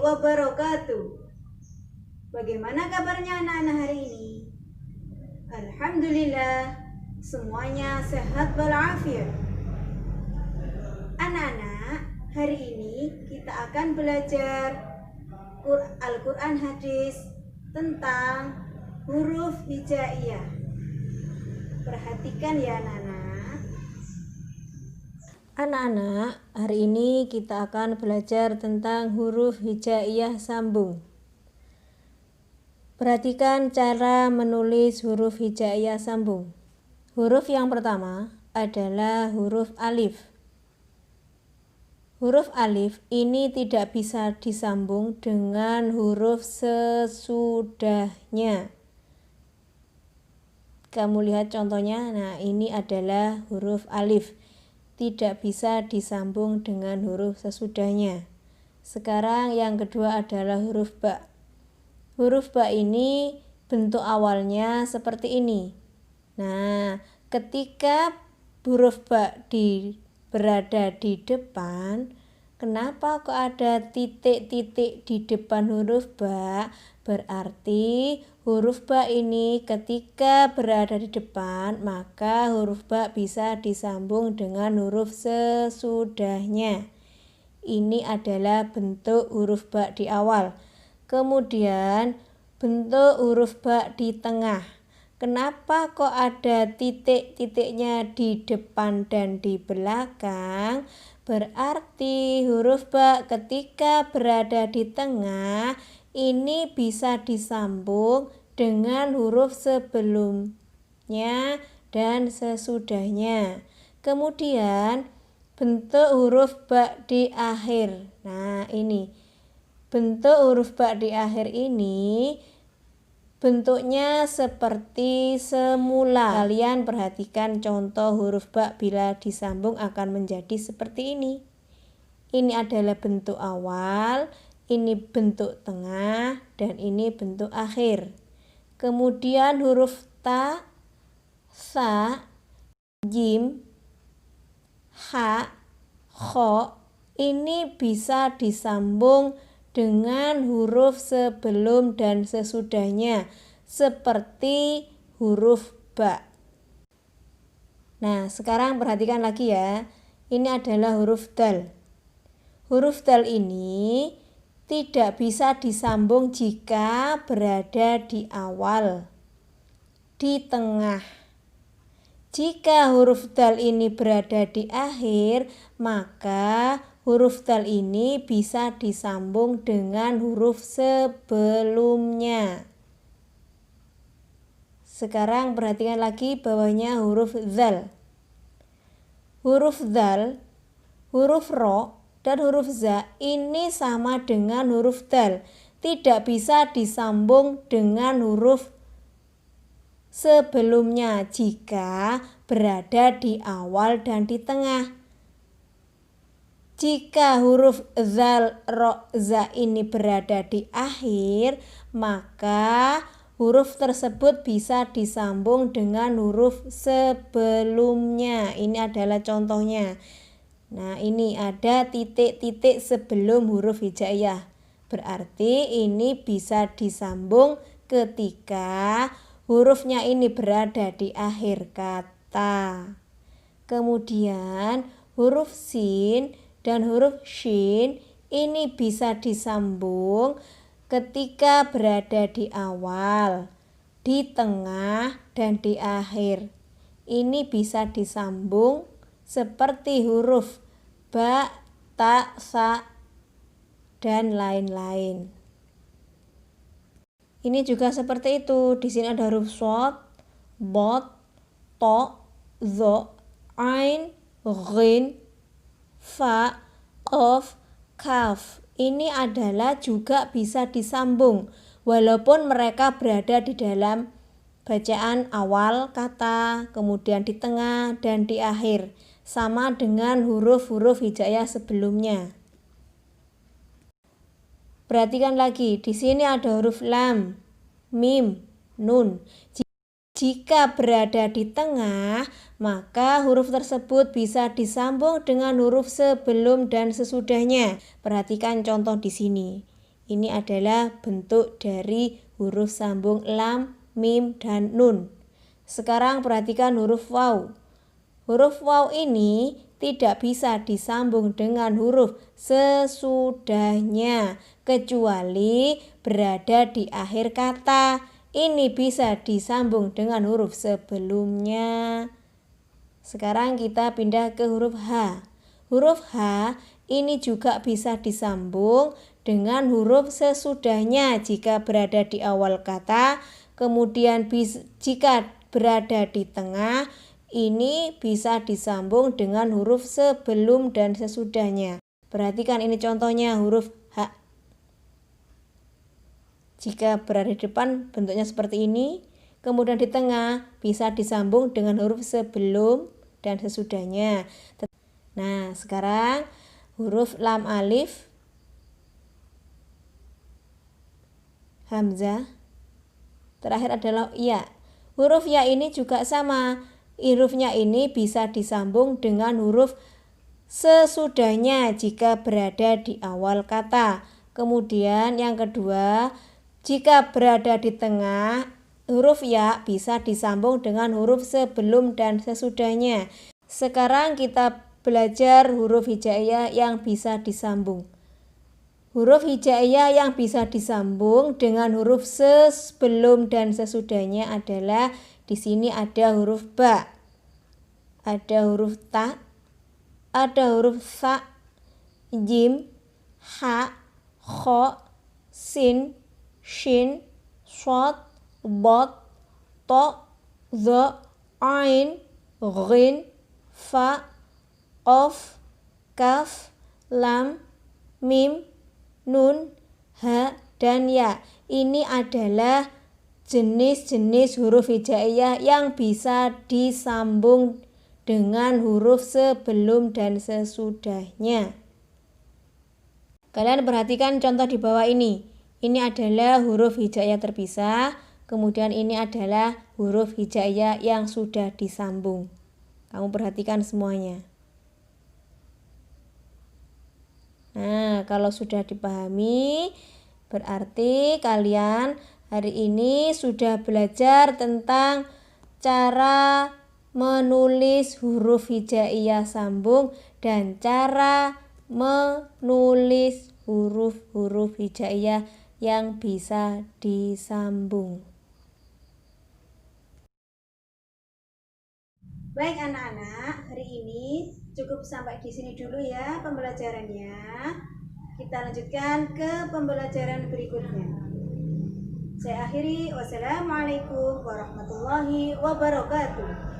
wabarakatuh. Bagaimana kabarnya anak-anak hari ini? Alhamdulillah, semuanya sehat walafiat. Anak-anak, hari ini kita akan belajar Al-Quran hadis tentang huruf hijaiyah. Perhatikan ya anak-anak. Anak-anak, hari ini kita akan belajar tentang huruf hijaiyah sambung. Perhatikan cara menulis huruf hijaiyah sambung. Huruf yang pertama adalah huruf alif. Huruf alif ini tidak bisa disambung dengan huruf sesudahnya. Kamu lihat contohnya, nah ini adalah huruf alif. Tidak bisa disambung dengan huruf sesudahnya. Sekarang yang kedua adalah huruf ba. Huruf ba ini bentuk awalnya seperti ini. Nah, ketika huruf ba berada di depan, kenapa kok ada titik-titik di depan huruf ba? Berarti huruf ba ini ketika berada di depan, maka huruf ba bisa disambung dengan huruf sesudahnya. Ini adalah bentuk huruf ba di awal. Kemudian bentuk huruf ba di tengah. Kenapa kok ada titik-titiknya di depan dan di belakang? Berarti huruf ba ketika berada di tengah ini bisa disambung dengan huruf sebelumnya dan sesudahnya. Kemudian bentuk huruf ba di akhir. Nah, ini bentuk huruf ba di akhir ini bentuknya seperti semula. Kalian perhatikan contoh huruf ba bila disambung akan menjadi seperti ini. Ini adalah bentuk awal, ini bentuk tengah, dan ini bentuk akhir. Kemudian huruf ta, sa, jim, ha, kho ini bisa disambung dengan huruf sebelum dan sesudahnya seperti huruf ba. Nah, sekarang perhatikan lagi ya. Ini adalah huruf dal. Huruf dal ini tidak bisa disambung jika berada di awal, di tengah. Jika huruf dal ini berada di akhir, maka huruf dal ini bisa disambung dengan huruf sebelumnya. Sekarang perhatikan lagi bawahnya huruf zal. Huruf zal, huruf ro, dan huruf za ini sama dengan huruf dal. Tidak bisa disambung dengan huruf sebelumnya jika berada di awal dan di tengah. Jika huruf zal, ro, za ini berada di akhir, maka huruf tersebut bisa disambung dengan huruf sebelumnya. Ini adalah contohnya. Nah, ini ada titik-titik sebelum huruf hijaiyah. Berarti ini bisa disambung ketika hurufnya ini berada di akhir kata. Kemudian huruf sin dan huruf shin ini bisa disambung ketika berada di awal, di tengah, dan di akhir. Ini bisa disambung seperti huruf ba, ta, sa, dan lain-lain. Ini juga seperti itu. Di sini ada huruf shod, bot, to, zo, ain, ghin, fa, qaf, kaf. Ini adalah juga bisa disambung walaupun mereka berada di dalam bacaan awal kata, kemudian di tengah dan di akhir, sama dengan huruf-huruf hijaiyah sebelumnya. Perhatikan lagi, di sini ada huruf lam, mim, nun. Jika berada di tengah, maka huruf tersebut bisa disambung dengan huruf sebelum dan sesudahnya. Perhatikan contoh di sini. Ini adalah bentuk dari huruf sambung lam, mim, dan nun. Sekarang perhatikan huruf waw. Huruf waw ini tidak bisa disambung dengan huruf sesudahnya kecuali berada di akhir kata. Ini bisa disambung dengan huruf sebelumnya. Sekarang kita pindah ke huruf H. Huruf H ini juga bisa disambung dengan huruf sesudahnya jika berada di awal kata. Kemudian jika berada di tengah, ini bisa disambung dengan huruf sebelum dan sesudahnya. Perhatikan ini contohnya huruf H. Jika berada di depan bentuknya seperti ini, kemudian di tengah bisa disambung dengan huruf sebelum dan sesudahnya. Nah, sekarang huruf lam alif, hamzah, terakhir adalah ya. Huruf ya ini juga sama. Hurufnya ini bisa disambung dengan huruf sesudahnya jika berada di awal kata. Kemudian yang kedua, jika berada di tengah, huruf ya bisa disambung dengan huruf sebelum dan sesudahnya. Sekarang kita belajar huruf hijaiyah yang bisa disambung. Huruf hijaiyah yang bisa disambung dengan huruf sebelum dan sesudahnya adalah di sini ada huruf ba, ada huruf ta, ada huruf sa, jim, ha, kho, sin, shin, shod, bot, to, zo, ain, ghin, fa, qaf, kaf, lam, mim, nun, ha, dan ya. Ini adalah jenis-jenis huruf hijaiyah yang bisa disambung dengan huruf sebelum dan sesudahnya. Kalian perhatikan contoh di bawah ini. Ini adalah huruf hijaiyah terpisah, kemudian ini adalah huruf hijaiyah yang sudah disambung. Kamu perhatikan semuanya. Nah, kalau sudah dipahami, berarti kalian hari ini sudah belajar tentang cara menulis huruf hijaiyah sambung dan cara menulis huruf-huruf hijaiyah yang bisa disambung. Baik anak-anak, hari ini cukup sampai di sini dulu ya pembelajarannya. Kita lanjutkan ke pembelajaran berikutnya. Saya akhiri, wassalamualaikum warahmatullahi wabarakatuh.